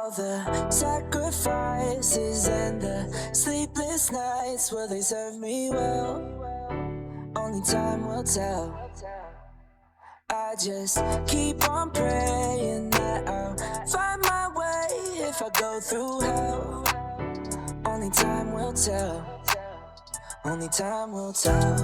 All the sacrifices and the sleepless nights, will they serve me well? Only time will tell. I just keep on praying that I'll find my way if I go through hell. Only time will tell. Only time will tell.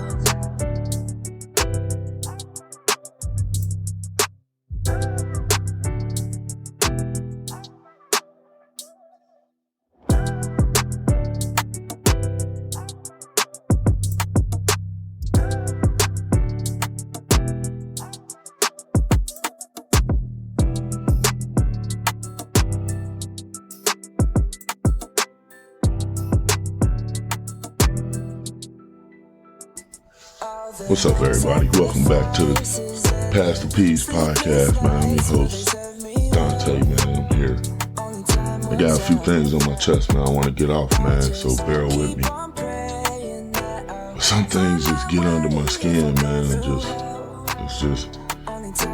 What's up, everybody? Welcome back to the Pass the Peas podcast, man. I'm your host, Dante, man. I'm here. I got a few things on my chest, man. I want to get off, man, so bear with me. Some things just get under my skin, man, and it's just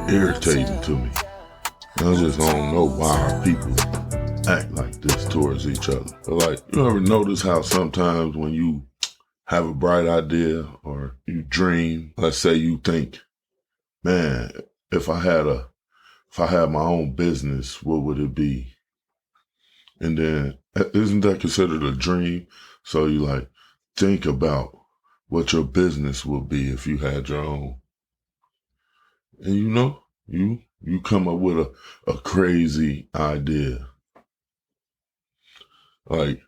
irritating to me. I just don't know why people act like this towards each other. But like, you ever notice how sometimes when you have a bright idea or you dream, let's say you think, man, if I had my own business, what would it be? And then, isn't that considered a dream? So you like think about what your business would be if you had your own. And you come up with a crazy idea. Like,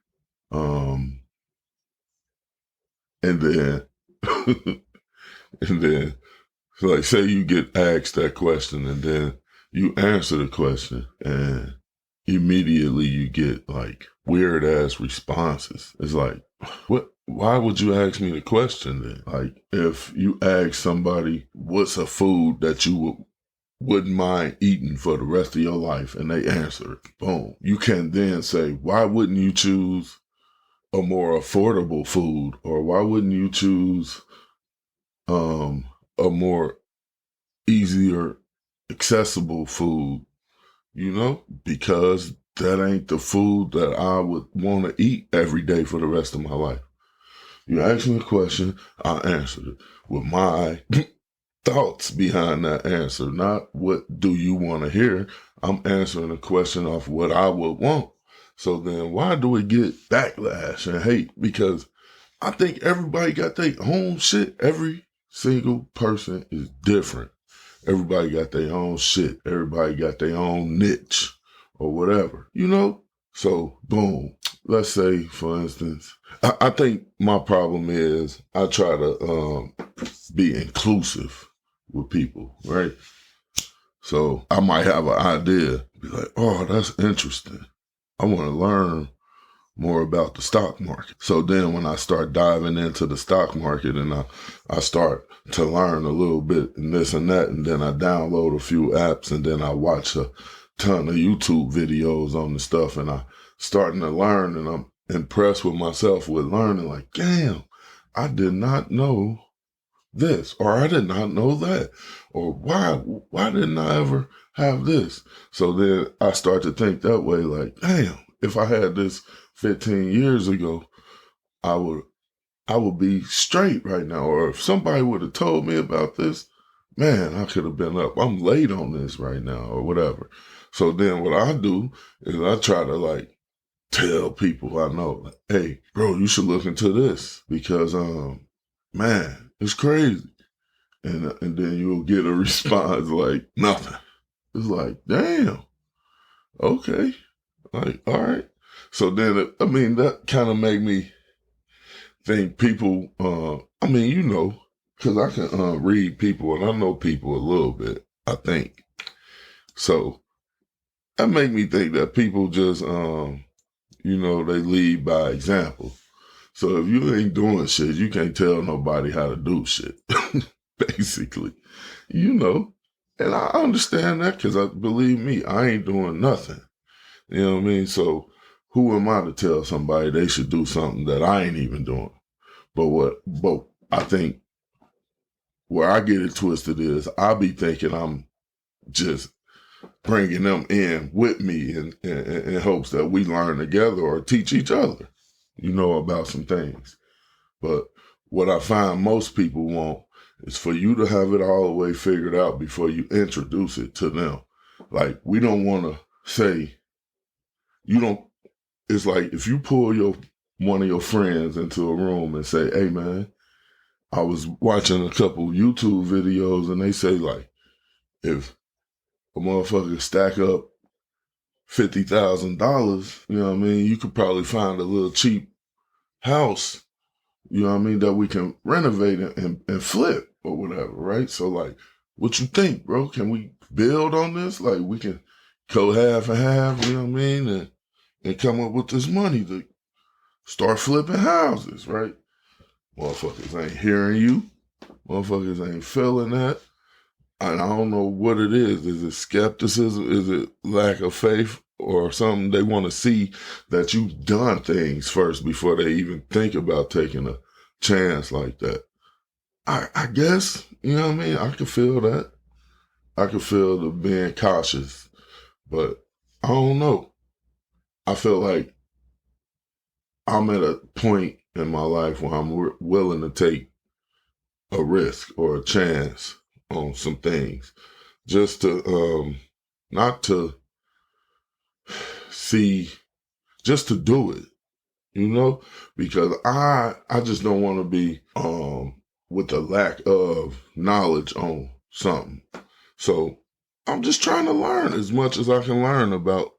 and then, so like, say you get asked that question and then you answer the question and immediately you get like weird ass responses. It's like, why would you ask me the question then? Like, if you ask somebody, what's a food that you wouldn't mind eating for the rest of your life, and they answer it, boom. You can then say, why wouldn't you choose a more affordable food, or why wouldn't you choose a more easier accessible food? Because that ain't the food that I would want to eat every day for the rest of my life. You ask me a question, I answered it with my thoughts behind that answer, not what do you want to hear. I'm answering a question off what I would want. So then why do we get backlash and hate? Because I think everybody got their own shit. Every single person is different. Everybody got their own shit. Everybody got their own niche or whatever, So boom, let's say, for instance, I think my problem is I try to be inclusive with people, right? So I might have an idea, be like, oh, that's interesting. I want to learn more about the stock market. So then when I start diving into the stock market and I start to learn a little bit and this and that, and then I download a few apps and then I watch a ton of YouTube videos on the stuff and I'm starting to learn and I'm impressed with myself with learning, like, damn, I did not know this, or I did not know that, or why didn't I ever have this? So then I start to think that way, like, damn, if I had this 15 years ago, I would be straight right now. Or if somebody would have told me about this, man, I could have been up. I'm late on this right now or whatever. So then what I do is I try to like tell people I know, like, hey, bro, you should look into this because, man, it's crazy. And then you'll get a response like nothing. It's like, damn, okay. Like, all right. So then, that kind of made me think people, because I can read people and I know people a little bit, I think. So that made me think that people just, they lead by example. So if you ain't doing shit, you can't tell nobody how to do shit, basically, And I understand that because believe me, I ain't doing nothing. You know what I mean? So who am I to tell somebody they should do something that I ain't even doing? But I think where I get it twisted is I be thinking I'm just bringing them in with me in hopes that we learn together or teach each other, about some things. But what I find most people want is for you to have it all the way figured out before you introduce it to them. Like, we don't want to say, it's like if you pull one of your friends into a room and say, hey man, I was watching a couple YouTube videos and they say like, if a motherfucker stack up $50,000, you could probably find a little cheap house, that we can renovate and flip or whatever, right? So like, what you think, bro? Can we build on this? Like, we can go half and half, and come up with this money to start flipping houses, right? Motherfuckers ain't hearing you. Motherfuckers ain't feeling that. And I don't know what it is. Is it skepticism? Is it lack of faith? Or something they want to see that you've done things first before they even think about taking a chance like that. I guess, I can feel that. I can feel the being cautious. But I don't know. I feel like I'm at a point in my life where I'm willing to take a risk or a chance on some things. Just to, not to see, just to do it, because I just don't want to be with a lack of knowledge on something. So I'm just trying to learn as much as I can learn about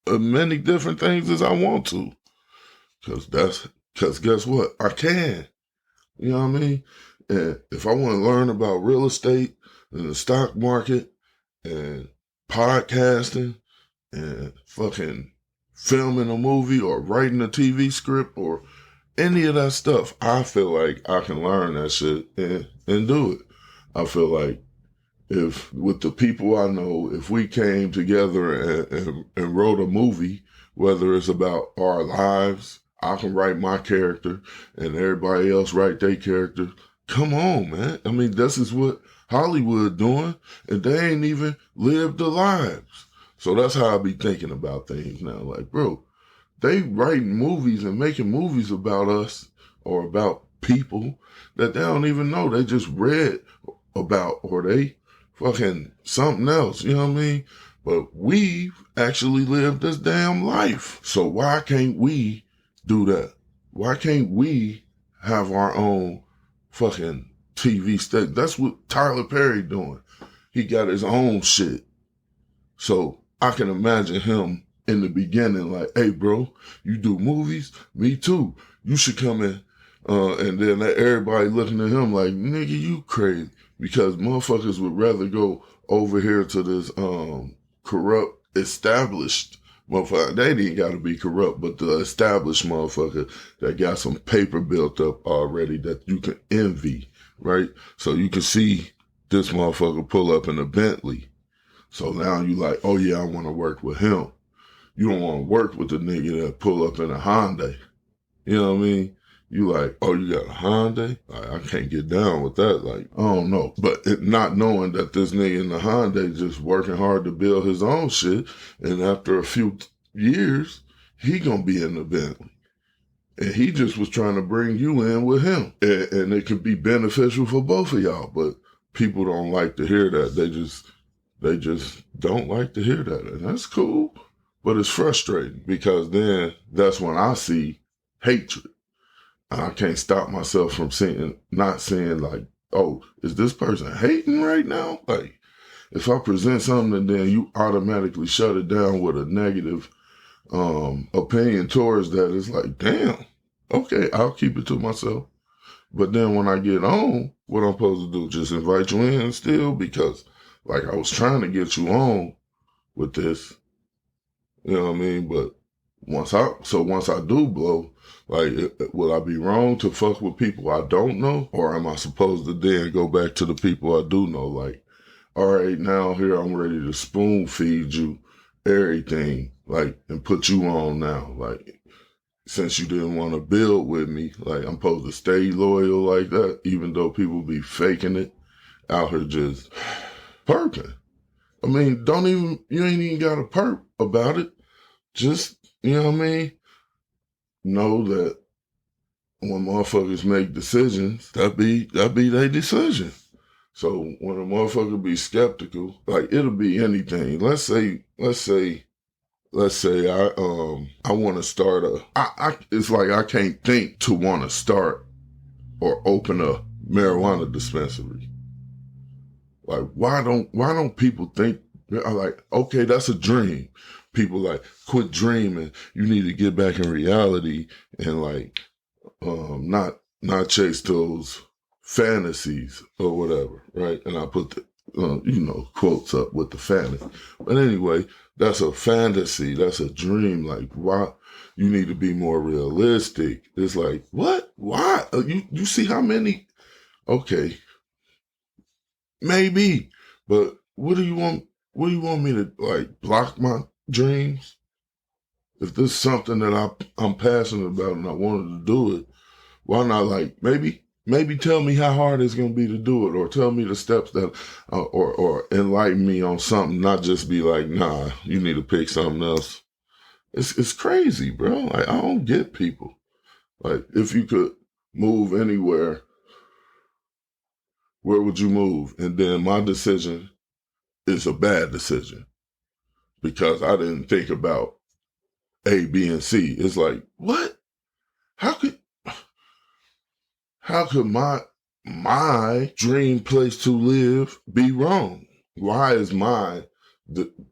as many different things as I want to, because guess what, I can. You know what I mean? And if I want to learn about real estate and the stock market and podcasting and fucking filming a movie or writing a TV script or any of that stuff, I feel like I can learn that shit and do it. I feel like if with the people I know, if we came together and wrote a movie, whether it's about our lives, I can write my character and everybody else write their character. Come on, man. I mean, this is what Hollywood doing, and they ain't even lived their lives. So that's how I be thinking about things now. Like, bro, they writing movies and making movies about us or about people that they don't even know. They just read about or they fucking something else, you know what I mean? But we've actually lived this damn life. So why can't we do that? Why can't we have our own fucking TV station? That's what Tyler Perry doing. He got his own shit. So I can imagine him in the beginning like, hey, bro, you do movies? Me too. You should come in. And then everybody looking at him like, nigga, you crazy. Because motherfuckers would rather go over here to this corrupt, established motherfucker. They didn't got to be corrupt, but the established motherfucker that got some paper built up already that you can envy, right? So you can see this motherfucker pull up in a Bentley. So now you like, oh yeah, I want to work with him. You don't want to work with the nigga that pull up in a Hyundai. You know what I mean? You like, oh, you got a Hyundai? Like, I can't get down with that. Like, I don't know. But not knowing that this nigga in the Hyundai just working hard to build his own shit. And after a few years, he gonna be in the Bentley. And he just was trying to bring you in with him. And it could be beneficial for both of y'all. But people don't like to hear that. They just don't like to hear that. And that's cool. But it's frustrating because then that's when I see hatred. I can't stop myself from not seeing like, oh, is this person hating right now? Like, if I present something and then you automatically shut it down with a negative opinion towards that, it's like, damn, okay, I'll keep it to myself. But then when I get on, what I'm supposed to do? Just invite you in still? Because like I was trying to get you on with this, you know what I mean? But once I do blow, like, will I be wrong to fuck with people I don't know? Or am I supposed to then go back to the people I do know? Like, all right, now here I'm ready to spoon feed you everything, like, and put you on now. Like, since you didn't want to build with me, like, I'm supposed to stay loyal like that, even though people be faking it out here just perking. I mean, you ain't even got a perp about it. Just, you know what I mean? Know that when motherfuckers make decisions, that be their decision. So when a motherfucker be skeptical, like it'll be anything. Let's say I want to start it's like I can't think to want to start or open a marijuana dispensary. Like why don't people think like, okay, that's a dream. People like quit dreaming. You need to get back in reality and like not chase those fantasies or whatever, right? And I put the quotes up with the fantasy. But anyway, that's a fantasy. That's a dream. Like why you need to be more realistic. It's like what? Why? You see how many? Okay, maybe, but what do you want? What do you want me to like block my dreams? If this is something that I'm passionate about and I wanted to do it, why not like maybe tell me how hard it's gonna be to do it, or tell me the steps that, or enlighten me on something, not just be like, nah, you need to pick something else. It's crazy, bro. Like I don't get people. Like if you could move anywhere, where would you move? And then my decision is a bad decision because I didn't think about A, B, and C. It's like what? How could How could my dream place to live be wrong? Why is the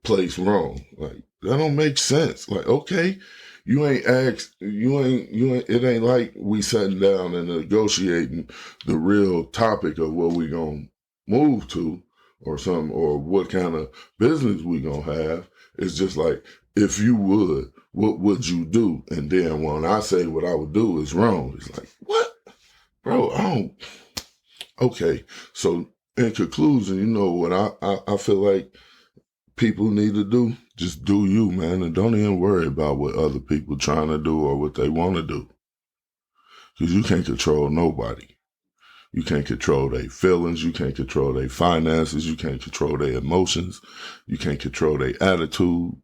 place wrong? Like that don't make sense. Like okay, you ain't asked, you ain't. It ain't like we sitting down and negotiating the real topic of where we gonna move to, or something, or what kind of business we gonna have. It's just like if you would, what would you do? And then when I say what I would do is wrong, it's like what? Bro, I don't. Okay, so in conclusion, you know what I feel like people need to do? Just do you, man, and don't even worry about what other people trying to do or what they want to do. Because you can't control nobody. You can't control their feelings. You can't control their finances. You can't control their emotions. You can't control their attitude.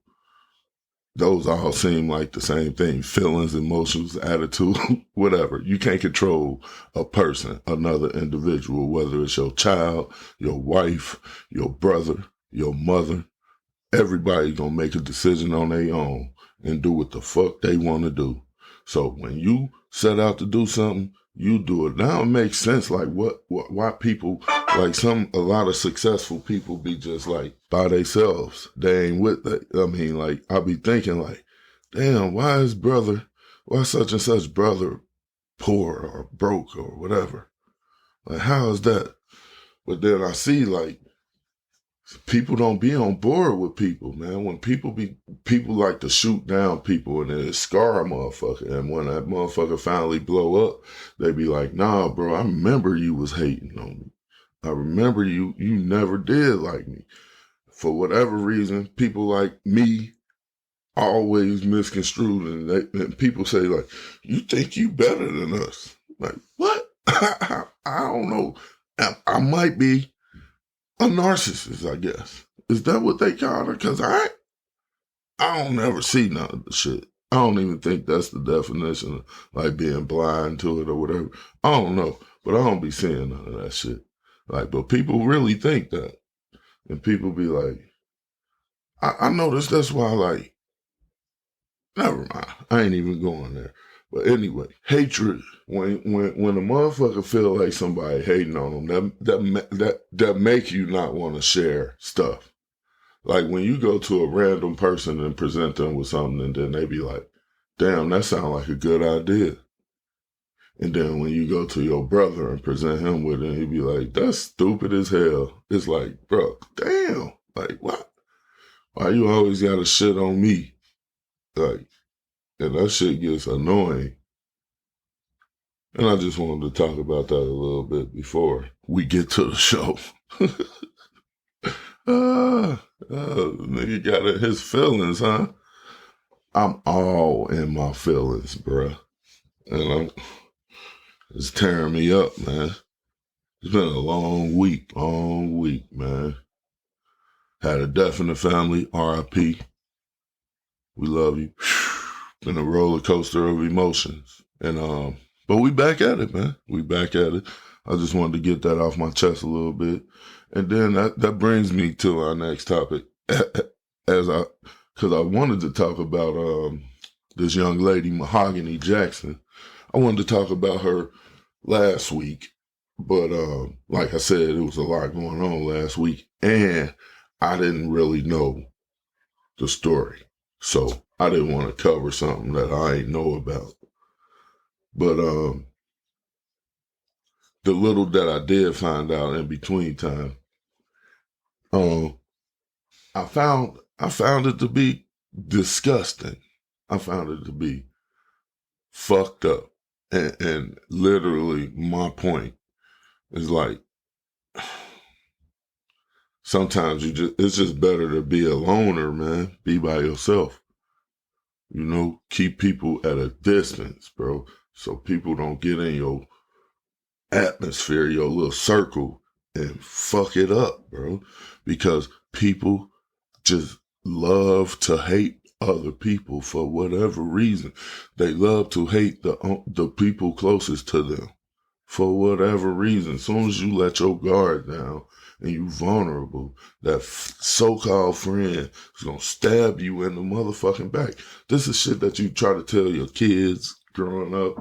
Those all seem like the same thing. Feelings, emotions, attitude, whatever. You can't control a person, another individual, whether it's your child, your wife, your brother, your mother. Everybody's going to make a decision on their own and do what the fuck they want to do. So when you set out to do something, you do it. Now it makes sense like why people, like a lot of successful people be just like by themselves. They ain't with that. I mean, like I be thinking like, damn, why such and such brother poor or broke or whatever? Like how is that? But then I see like, people don't be on board with people, man. When people like to shoot down people and it scar a motherfucker. And when that motherfucker finally blow up, they be like, nah, bro, I remember you was hating on me. I remember you never did like me. For whatever reason, people like me always misconstrued and people say like, you think you better than us. Like, what? I don't know. I might be a narcissist, I guess. Is that what they call it? Because I don't ever see none of the shit. I don't even think that's the definition of like being blind to it or whatever. I don't know, but I don't be seeing none of that shit. Like, but people really think that. And people be like, I noticed that's why like, never mind. I ain't even going there. But anyway, hatred. When a motherfucker feel like somebody hating on them, that make you not want to share stuff. Like when you go to a random person and present them with something, and then they be like, "Damn, that sounds like a good idea." And then when you go to your brother and present him with it, he be like, "That's stupid as hell." It's like, bro, damn, like what? Why you always got to shit on me? Like. And that shit gets annoying. And I just wanted to talk about that a little bit before we get to the show. Nigga got his feelings, huh? I'm all in my feelings, bruh. And it's tearing me up, man. It's been a long week, man. Had a death in the family, RIP. We love you. Been a roller coaster of emotions. And but we back at it, man. We back at it. I just wanted to get that off my chest a little bit. And then that brings me to our next topic. Because I wanted to talk about this young lady, Mahogany Jackson. I wanted to talk about her last week, but like I said, it was a lot going on last week, and I didn't really know the story, so I didn't want to cover something that I ain't know about. But the little that I did find out in between time, I found it to be disgusting. I found it to be fucked up, and literally my point is like, sometimes it's just better to be a loner, man. Be by yourself. You know, keep people at a distance, bro, so people don't get in your atmosphere, your little circle, and fuck it up, bro. Because people just love to hate other people for whatever reason. They love to hate the people closest to them for whatever reason. As soon as you let your guard down and you vulnerable, that so-called friend is going to stab you in the motherfucking back. This is shit that you try to tell your kids growing up.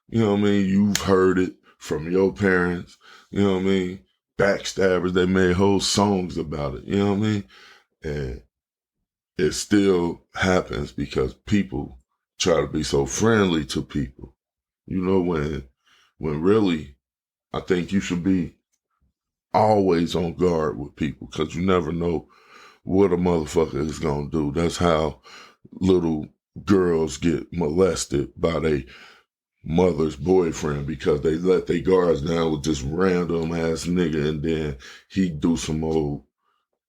You know what I mean? You've heard it from your parents. You know what I mean? Backstabbers, they made whole songs about it. You know what I mean? And it still happens because people try to be so friendly to people. You know, when really, I think you should be always on guard with people, because you never know what a motherfucker is going to do. That's how little girls get molested by their mother's boyfriend, because they let their guards down with this random ass nigga, and then he do some old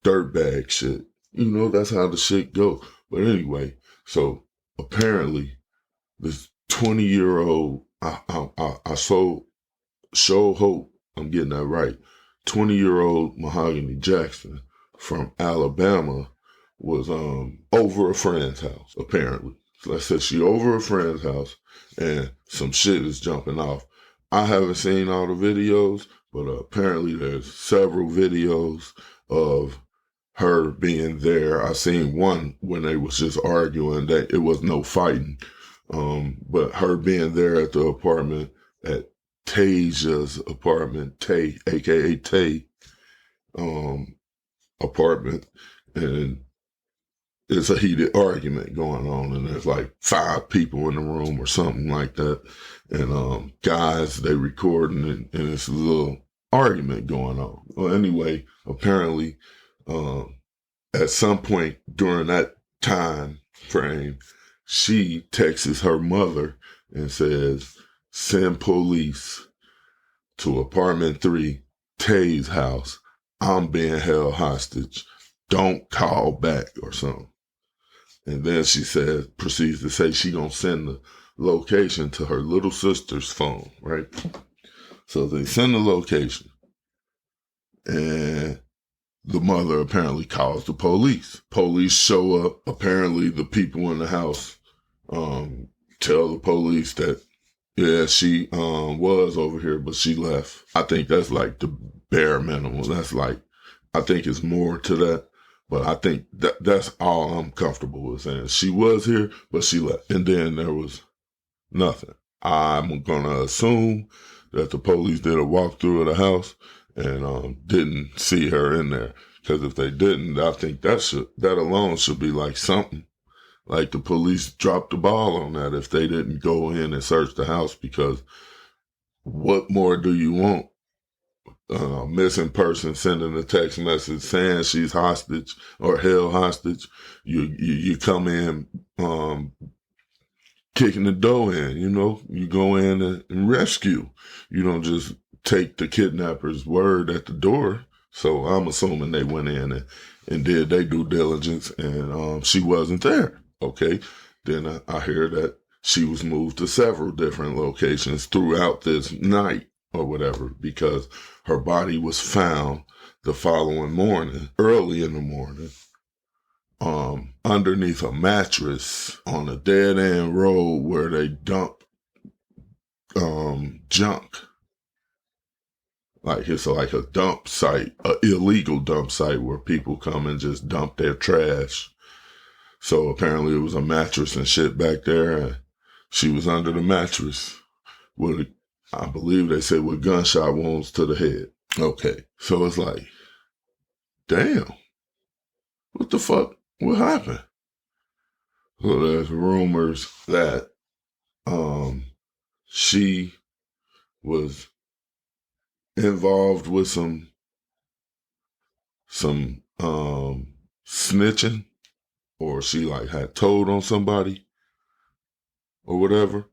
dirtbag shit. You know, that's how the shit go. But anyway, so apparently this 20-year-old, I show hope I'm getting that right, 20-year-old Mahogany Jackson from Alabama was over a friend's house, apparently. So I said she over a friend's house, and some shit is jumping off. I haven't seen all the videos, but apparently there's several videos of her being there. I seen one when they was just arguing, that it was no fighting. But her being there at the apartment, at Tasia's apartment, Tay, aka Tay, apartment, and it's a heated argument going on, and there's like 5 people in the room or something like that, and guys, they recording it, and it's a little argument going on. Well, anyway, apparently, at some point during that time frame, she texts her mother and says, "Send police to apartment 3, Tay's house. I'm being held hostage. Don't call back," or something. And then she proceeds to say she gonna send the location to her little sister's phone, right? So they send the location, and the mother apparently calls the police. Police show up. Apparently the people in the house tell the police that, yeah, she was over here, but she left. I think that's like the bare minimum. That's like, I think it's more to that, but I think that's all I'm comfortable with saying. She was here, but she left. And then there was nothing. I'm going to assume that the police did a walkthrough of the house and didn't see her in there. Because if they didn't, I think that alone should be like something. Like the police dropped the ball on that if they didn't go in and search the house, because what more do you want? Missing person sending a text message saying she's hostage or held hostage. You come in kicking the door in, you know, you go in and rescue. You don't just take the kidnapper's word at the door. So I'm assuming they went in and did their due diligence, and she wasn't there. Okay. Then I hear that she was moved to several different locations throughout this night or whatever, because her body was found the following morning, early in the morning, underneath a mattress on a dead end road where they dump junk. Like it's like a dump site, an illegal dump site where people come and just dump their trash. So apparently it was a mattress and shit back there, and she was under the mattress with, I believe they said, with gunshot wounds to the head. Okay, so it's like, damn, what the fuck? What happened? So there's rumors that she was involved with some snitching, or she like had told on somebody or whatever.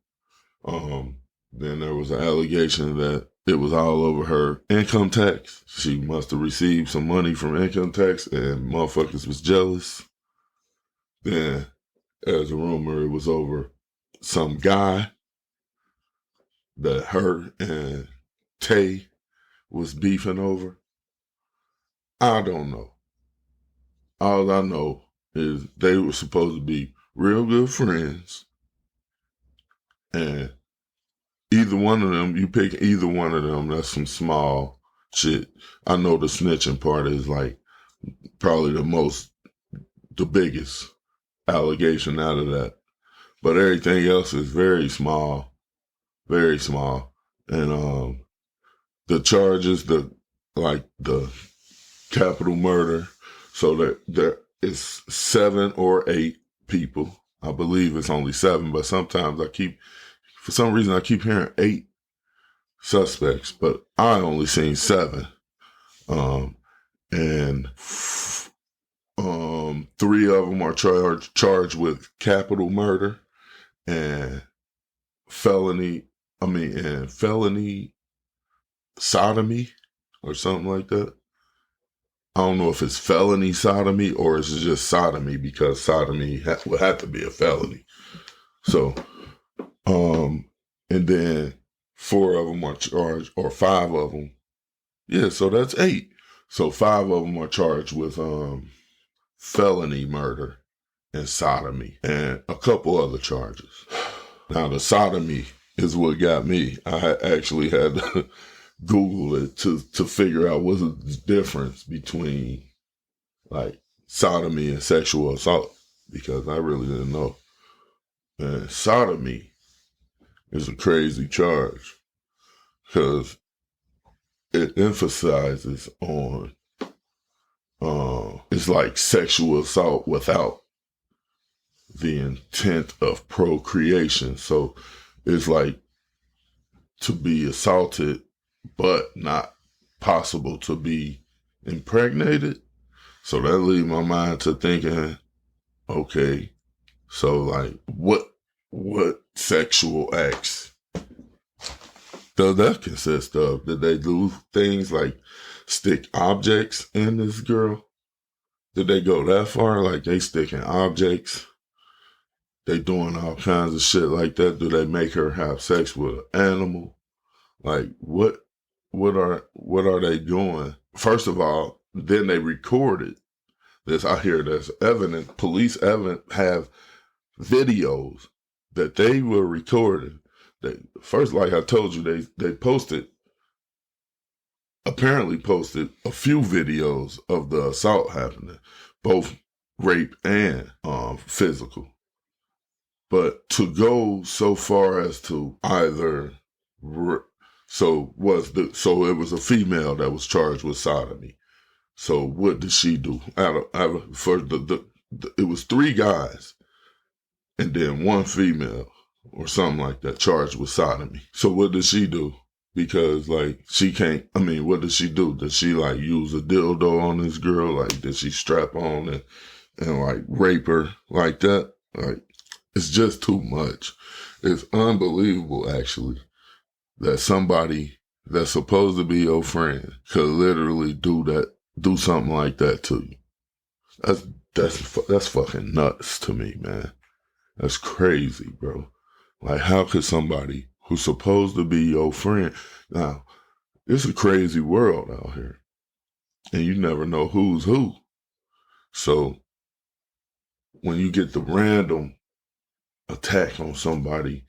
Then there was an allegation that it was all over her income tax. She must have received some money from income tax and motherfuckers was jealous. Then there's a rumor it was over some guy that her and Tay was beefing over. I don't know. All I know is they were supposed to be real good friends. And either one of them, you pick either one of them, that's some small shit. I know the snitching part is like probably the biggest allegation out of that. But everything else is very small, very small. And the charges, the capital murder, so that there is 7 or 8 people. I believe it's only 7, but sometimes for some reason I keep hearing 8 suspects, but I only seen 7. And 3 of them are charged with capital murder and felony sodomy or something like that. I don't know if it's felony sodomy or it's just sodomy, because sodomy would have to be a felony. So, and then 4 of them are charged, or 5 of them. Yeah, so that's 8. So 5 of them are charged with felony murder and sodomy and a couple other charges. Now the sodomy is what got me. I actually had to Google it to figure out what's the difference between like sodomy and sexual assault, because I really didn't know. And sodomy is a crazy charge because it emphasizes on it's like sexual assault without the intent of procreation. So it's like to be assaulted but not possible to be impregnated. So that leads my mind to thinking, okay, so like what sexual acts does that consist of? Did they do things like stick objects in this girl? Did they go that far? Like they sticking objects? They doing all kinds of shit like that? Do they make her have sex with an animal? Like what are they doing? First of all, then they recorded this. I hear there's evidence, police evidence have videos that they were recording. They first, like I told you, they apparently posted a few videos of the assault happening, both rape and physical. But to go so far as to either so it was a female that was charged with sodomy. So what did she do? It was 3 guys and then 1 female or something like that charged with sodomy. So what did she do? Because like she can't. I mean, what did she do? Did she like use a dildo on this girl? Like did she strap on and like rape her like that? Like it's just too much. It's unbelievable actually that somebody that's supposed to be your friend could literally do something like that to you. That's fucking nuts to me, man. That's crazy, bro. Like, how could somebody who's supposed to be your friend, now, it's a crazy world out here. and you never know who's who. So when you get the random attack on somebody,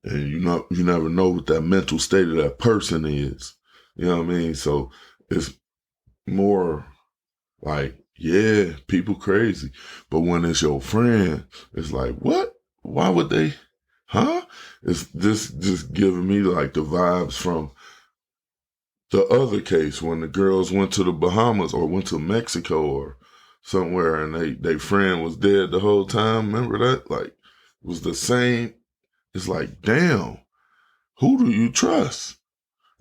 and you never know what that mental state of that person is. You know what I mean? So it's more like, yeah, people crazy. But when it's your friend, it's like, what? Why would they? Huh? It's this just giving me like the vibes from the other case when the girls went to the Bahamas or went to Mexico or somewhere, and they friend was dead the whole time. Remember that? Like, it was the same. It's like, damn, who do you trust?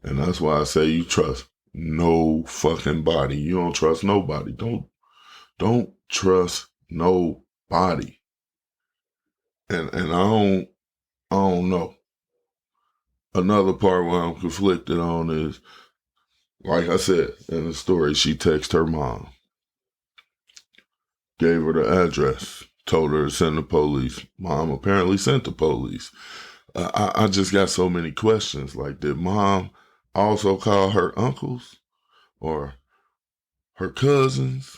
And that's why I say you trust no fucking body. You don't trust nobody. Don't trust nobody. And I don't know. Another part where I'm conflicted on is, like I said in the story, she texted her mom, gave her the address, told her to send the police. Mom apparently sent the police. I just got so many questions. Like, did mom also call her uncles or her cousins?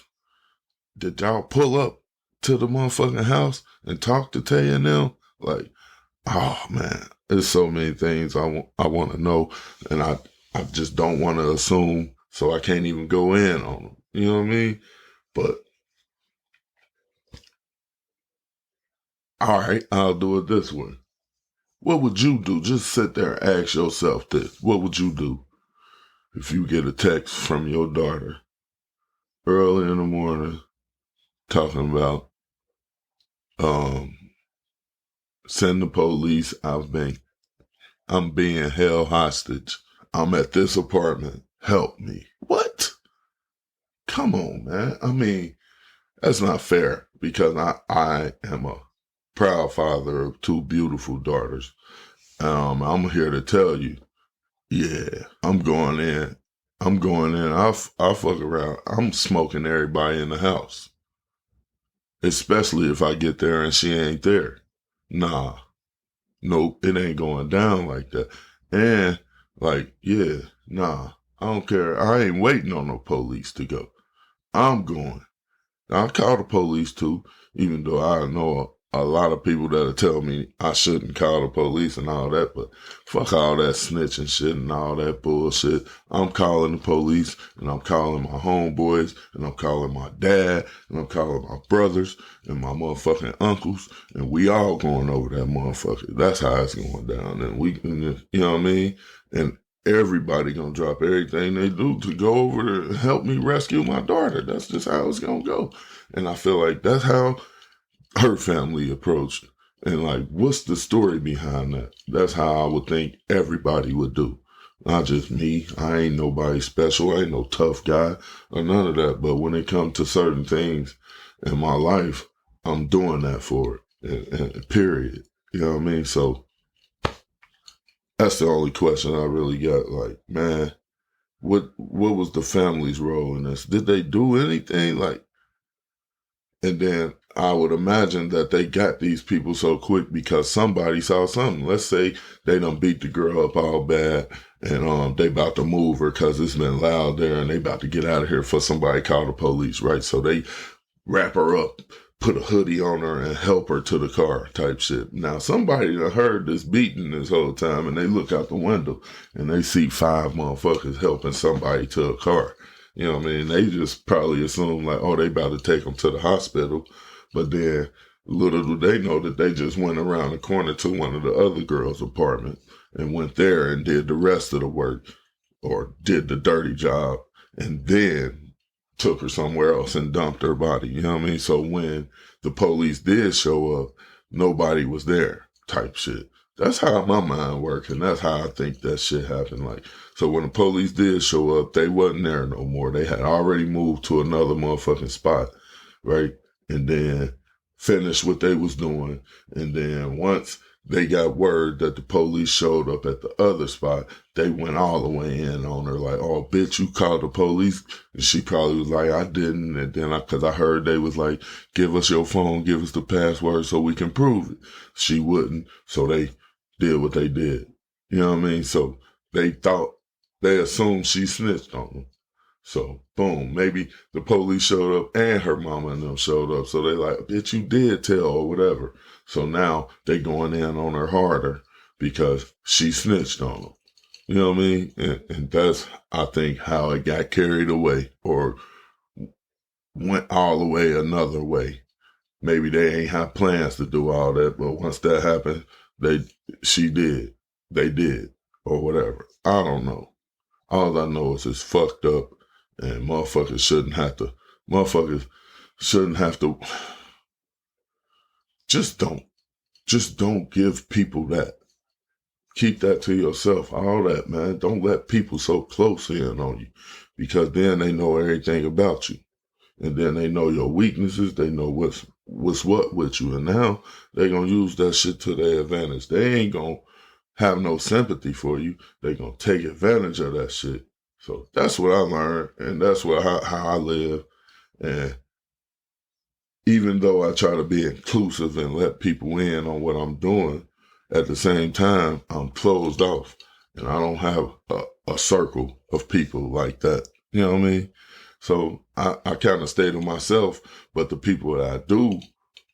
Did y'all pull up to the motherfucking house and talk to Tay and them? Like, oh man, there's so many things I want to know, and I just don't want to assume, so I can't even go in on them. You know what I mean? But all right, I'll do it this way. What would you do? Just sit there and ask yourself this. What would you do if you get a text from your daughter early in the morning talking about um send the police, I'm being held hostage. I'm at this apartment. Help me. What? Come on, man. I mean, that's not fair because I am a proud father of two beautiful daughters. I'm here to tell you, yeah, I'm going in. I'm going in. I'll fuck around. I'm smoking everybody in the house, especially if I get there and she ain't there. Nah, nope, it ain't going down like that. And like, yeah, nah, I don't care. I ain't waiting on no police to go. I'm going. I call the police too, even though I know a lot of people that'll tell me I shouldn't call the police and all that, but fuck all that snitching shit and all that bullshit. I'm calling the police, and I'm calling my homeboys, and I'm calling my dad, and I'm calling my brothers and my motherfucking uncles, and we all going over that motherfucker. That's how it's going down, and you know what I mean? And everybody gonna drop everything they do to go over to help me rescue my daughter. That's just how it's gonna go. And I feel like that's how her family approached. And like, what's the story behind that? That's how I would think everybody would do. Not just me. I ain't nobody special. I ain't no tough guy or none of that. But when it comes to certain things in my life, I'm doing that for it. And period. You know what I mean? So that's the only question I really got. Like, man, what was the family's role in this? Did they do anything? Like, and then I would imagine that they got these people so quick because somebody saw something. Let's say they done beat the girl up all bad, and they about to move her because it's been loud there, and they about to get out of here for somebody call the police, right? So they wrap her up, put a hoodie on her, and help her to the car type shit. Now, somebody that heard this beating this whole time, and they look out the window, and they see 5 motherfuckers helping somebody to a car. You know what I mean? They just probably assume like, oh, they about to take them to the hospital. But then little do they know that they just went around the corner to one of the other girls' apartment and went there and did the rest of the work or did the dirty job and then took her somewhere else and dumped her body. You know what I mean? So when the police did show up, nobody was there type shit. That's how my mind works, and that's how I think that shit happened. Like, so when the police did show up, they wasn't there no more. They had already moved to another motherfucking spot, right? And then finished what they was doing. And then once they got word that the police showed up at the other spot, they went all the way in on her like, oh, bitch, you called the police? And she probably was like, I didn't. And then because I heard they was like, give us your phone, give us the password so we can prove it. She wouldn't. So they did what they did. You know what I mean? So they assumed she snitched on them. So, boom, maybe the police showed up and her mama and them showed up. So they like, bitch, you did tell or whatever. So now they going in on her harder because she snitched on them. You know what I mean? And that's, I think, how it got carried away or went all the way another way. Maybe they ain't have plans to do all that, but once that happened, they did, or whatever. I don't know. All I know is it's fucked up, and motherfuckers shouldn't have to. Just don't give people that. Keep that to yourself. All that, man. Don't let people so close in on you, because then they know everything about you. And then they know your weaknesses. They know what's what with you. And now they're going to use that shit to their advantage. They ain't going to have no sympathy for you. They're going to take advantage of that shit. So that's what I learned. And that's how I live. And even though I try to be inclusive and let people in on what I'm doing, at the same time, I'm closed off. And I don't have a circle of people like that. You know what I mean? So I kind of stay to myself, but the people that I do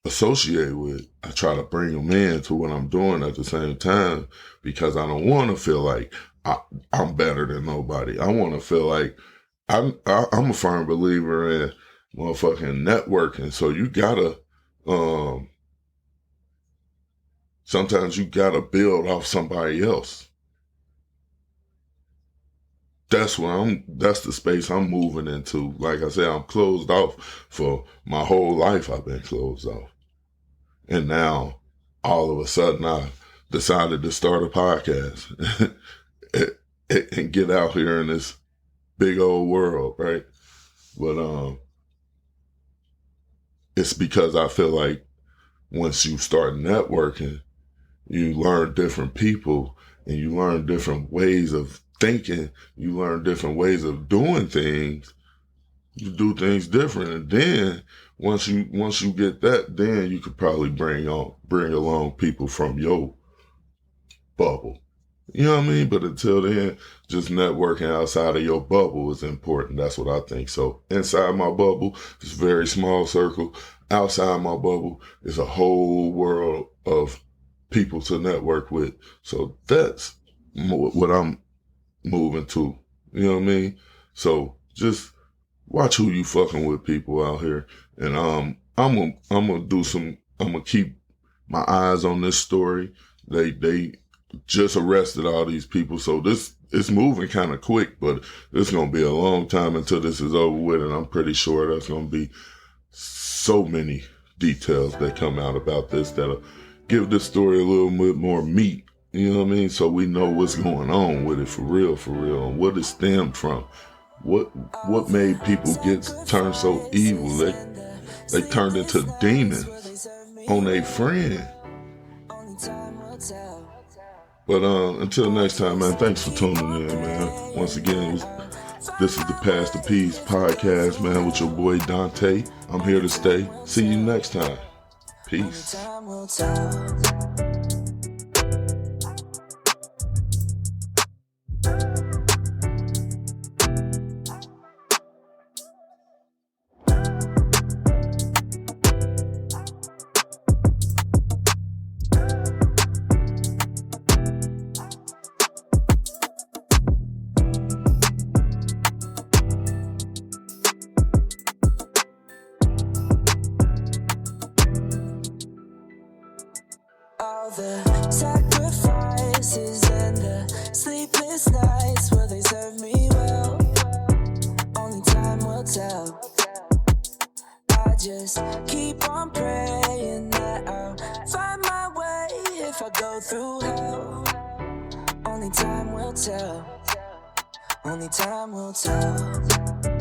associate with, I try to bring them in to what I'm doing at the same time, because I don't want to feel like I'm better than nobody. I want to feel like I'm a firm believer in motherfucking networking. So you gotta, sometimes you gotta build off somebody else. That's the space I'm moving into. Like I said, I'm closed off for my whole life. I've been closed off. And now, all of a sudden, I decided to start a podcast and get out here in this big old world, right? But it's because I feel like once you start networking, you learn different people and you learn different ways of thinking. You learn different ways of doing things. You do things different. And then once you get that, then you could probably bring along people from your bubble. You know what I mean? But until then, just networking outside of your bubble is important. That's what I think. So inside my bubble, it's a very small circle. Outside my bubble is a whole world of people to network with. So that's what I'm moving to. You know what I mean? So just watch who you fucking with, people out here. And I'm gonna keep my eyes on this story. They just arrested all these people, so it's moving kind of quick, but it's gonna be a long time until this is over with, and I'm pretty sure there's gonna be so many details that come out about this that'll give this story a little bit more meat. You know what I mean? So we know what's going on with it for real, and what it stemmed from. What made people turn so evil? They turned into demons on their friend. But until next time, man, thanks for tuning in, man. Once again, this is the Pass the Peace podcast, man, with your boy Dante. I'm here to stay. See you next time. Peace. All the sacrifices and the sleepless nights, will they serve me well? Only time will tell. I just keep on praying that I'll find my way if I go through hell. Only time will tell. Only time will tell.